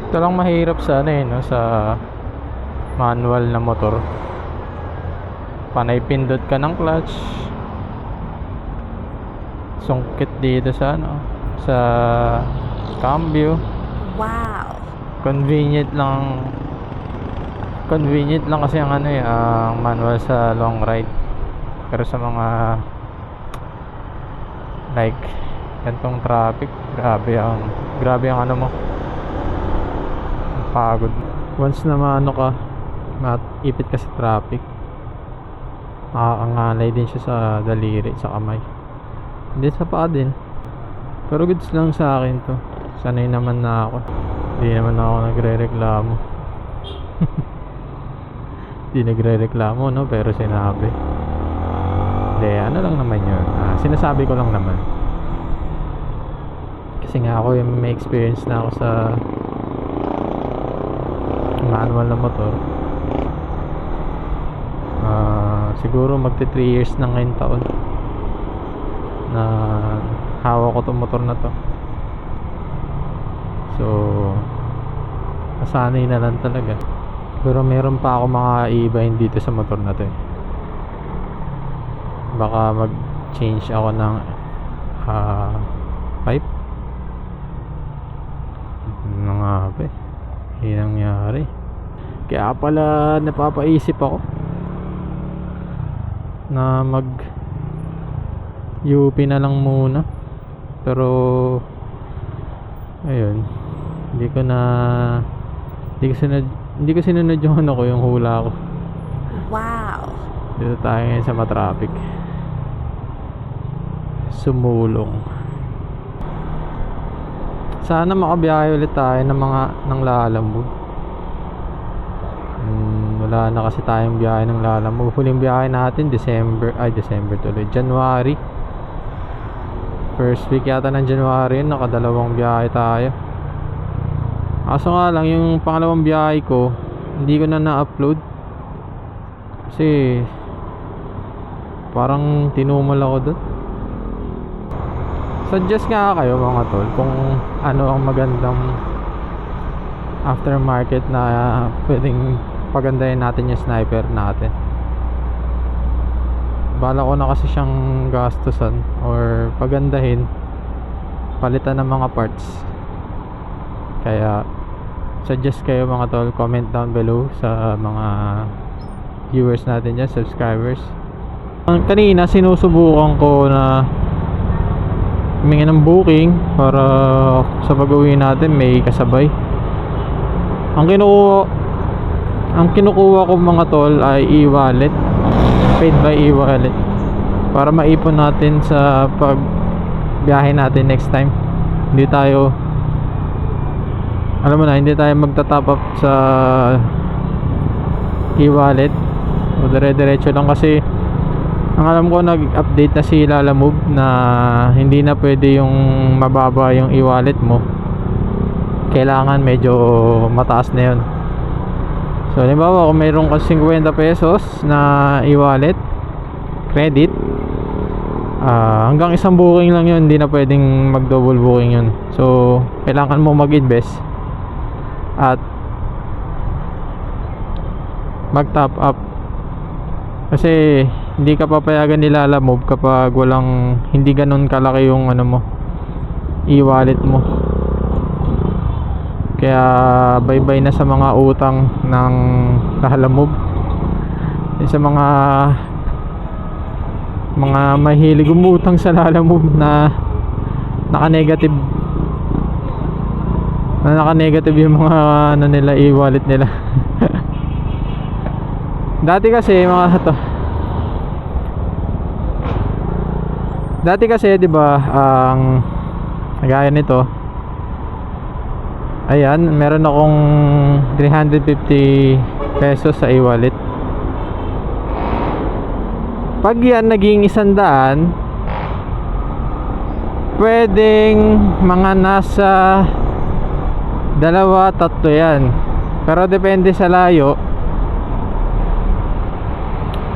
Ito lang mahirap sa ano no, sa manual na motor. Panay pindot ka ng clutch. Sungkit dito sa ano, sa cambio. Wow. Convenient lang. Convenient lang kasi ang ano ang manual sa long ride. Pero sa mga like gantong traffic, grabe ang ano mo. Ang pagod. Once na maano ka, maipit ka sa traffic, nakakaangalay din siya sa daliri, sa kamay. Hindi sa paa din. Pero goods lang sa akin to. Sanay naman na ako. Hindi naman ako nagre-reklamo. Hindi nagre-reklamo no, pero sinabi. Hindi, ano lang naman yun. Sinasabi ko lang naman. Kasi nga ako yung may experience na ako sa manual na motor. Siguro magti 3 years na ngayon taon na hawak ko tong motor na to. So nasanay na lang talaga. Pero meron pa ako mga iibahin dito sa motor na to Baka mag change ako ng pipe. Ano nga ba yung nangyari. Kaya pala napapaisip ako na mag UP na lang muna. Pero ayun, hindi ko sinunod yung ano ko, yung hula ko. Wow. Dito tayo ngayon sa matraffic. Sumulong. Sana makabiyahe ulit tayo ng Lalamove. Wala na kasi tayong biyahe ng Lalamove. Huling biyahe natin December tuloy, January. First week yata ng January, nakadalawang biyahe tayo. Kaso nga lang, yung pangalawang biyahe ko hindi ko na-upload kasi parang tinumal ako doon. Suggest nga kayo mga tol kung ano ang magandang aftermarket na pwedeng pagandahin natin yung sniper natin. Bala ko na kasi siyang gastusan or pagandahin, palitan ng mga parts. Kaya suggest kayo mga tol, comment down below sa mga viewers natin dyan, subscribers. Kanina sinusubukan ko na humingi ng booking para sa pag-uwi natin may kasabay. Ang kinukuha ko mga tol ay e-wallet, paid by e-wallet, para maipon natin sa pag biyahe natin next time. Hindi tayo hindi tayo magta-top up sa e-wallet o dire-diretso lang. Kasi ang alam ko, nag-update na si Lalamove na hindi na pwede yung mababa yung e-wallet mo. Kailangan medyo mataas na yun. So halimbawa kung mayroon ka 50 pesos na e-wallet credit, hanggang isang booking lang yun, hindi na pwedeng mag-double booking yun. So kailangan mo mag-invest at mag-top up. Kasi hindi ka papayagan nila Lalamove kapag hindi ganun kalaki yung ano mo, e-wallet mo. Kaya bye-bye na sa mga utang ng Lalamove. Sa mga mahilig umutang sa Lalamove na naka-negative yung mga ano nila, e-wallet nila. Dati kasi 'di ba, ang gaya nito, ayan, meron akong 350 pesos sa e-wallet. Pag yan naging 100, pwedeng mga nasa 2-3 yan. Pero depende sa layo,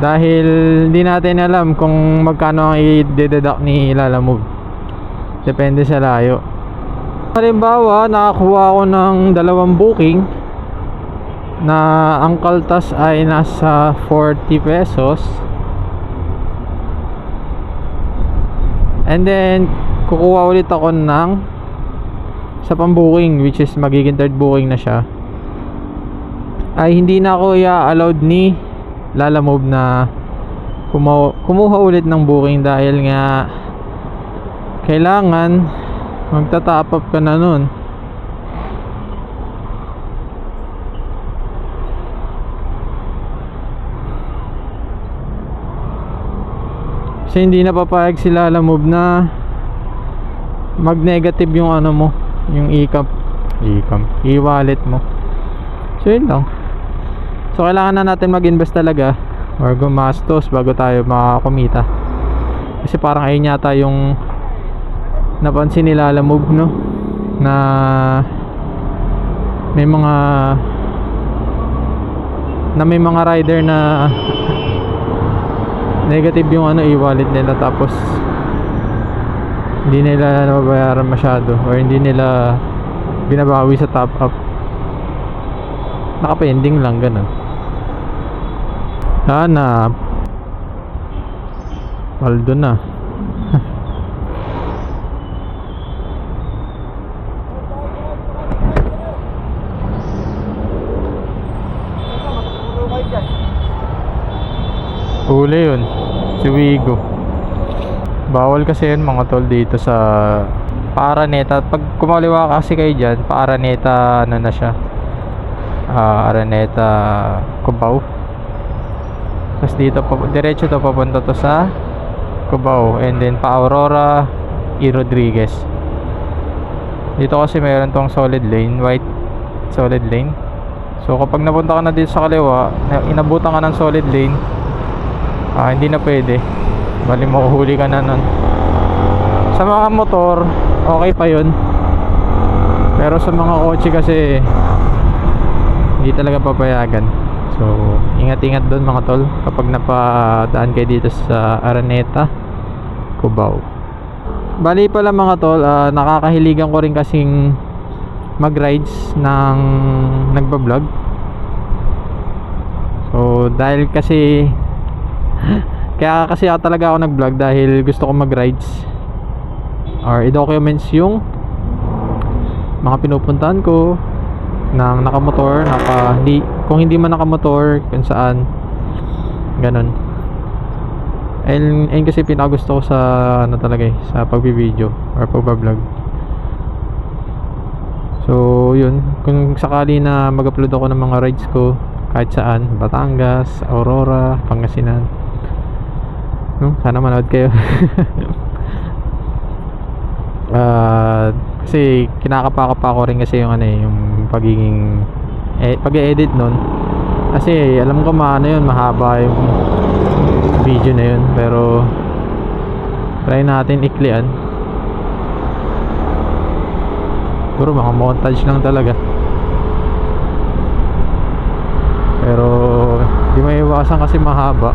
dahil hindi natin alam kung magkano ang i-deduct ni Lalamove. Depende sa layo. halimbawa nakakuha ako ng 2 booking na ang kaltas ay nasa 40 pesos, and then kukuha ulit ako ng sa pang-booking, which is magiging 3rd booking na siya, ay hindi na ako i-allowed ni Lalamove na kumuha ulit ng booking, dahil nga kailangan magta-top up ka na nun. Kasi hindi na papayag si Lalamove na mag-negative yung ano mo, yung e-wallet mo. So yun lang. So kailangan na natin mag-invest talaga or gumastos bago tayo makakumita. Kasi parang ayun yata yung napansin ni Lalamove, no, na may mga rider na negative yung ano e-wallet nila, tapos hindi nila nababayaran masyado or hindi nila binabawi sa top up, nakapending lang, ganun. Hanap paldo na. Huli yun, si Wigo. Bawal kasi yun mga tol dito sa Araneta. Pag kumaliwa kasi kayo dyan, Araneta ano na siya, Araneta Cubao. Tapos dito diretso to papunta to sa Cubao, and then pa Aurora E. Rodriguez. Dito kasi meron tong solid lane, white solid lane. So kapag napunta ka na dito sa kaliwa, inabutan ka ng solid lane, hindi na pwede, bali makuhuli ka na nun. Sa mga motor okay pa yun, pero sa mga kotse kasi hindi talaga papayagan. So ingat-ingat doon mga tol kapag napadaan kayo dito sa Araneta Cubao. Bali pala mga tol, nakakahiligan ko rin kasing mag-rides ng nagbablog. So dahil kasi kaya kasi ako talaga ako nag-vlog, dahil gusto ko mag-rides or i-documents yung mga pinupuntahan ko ng nakamotor, kung hindi man nakamotor, kung saan, ganun. And kasi pinagusto ko sa ano talaga sa pagbibideo or pagbablog. So yun, kung sakali na mag-upload ako ng mga rides ko kahit saan, Batangas, Aurora, Pangasinan, no? Sana manood kayo. Kasi kinakapa ko rin kasi yung ano yung pagiging pag-edit nun. Kasi alam ko yun, mahaba yung video na yun, pero try natin iklian. Puro mga montage lang talaga, pero di maiwasan kasi mahaba,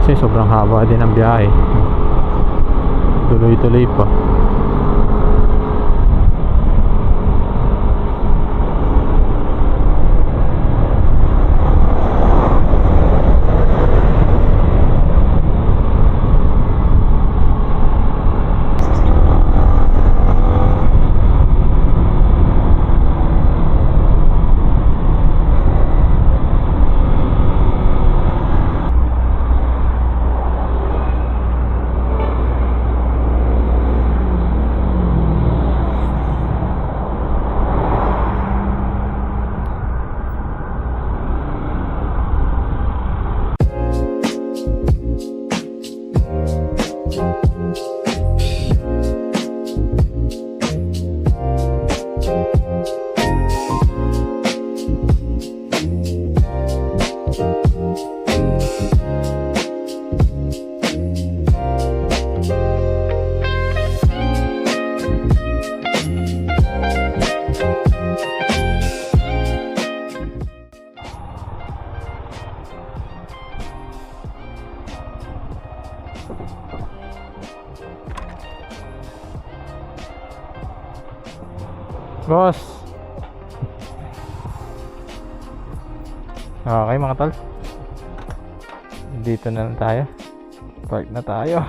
kasi sobrang haba din ang biyahe, tuloy-tuloy pa. Boss. Okay mga tol. Dito na lang tayo. Park na tayo.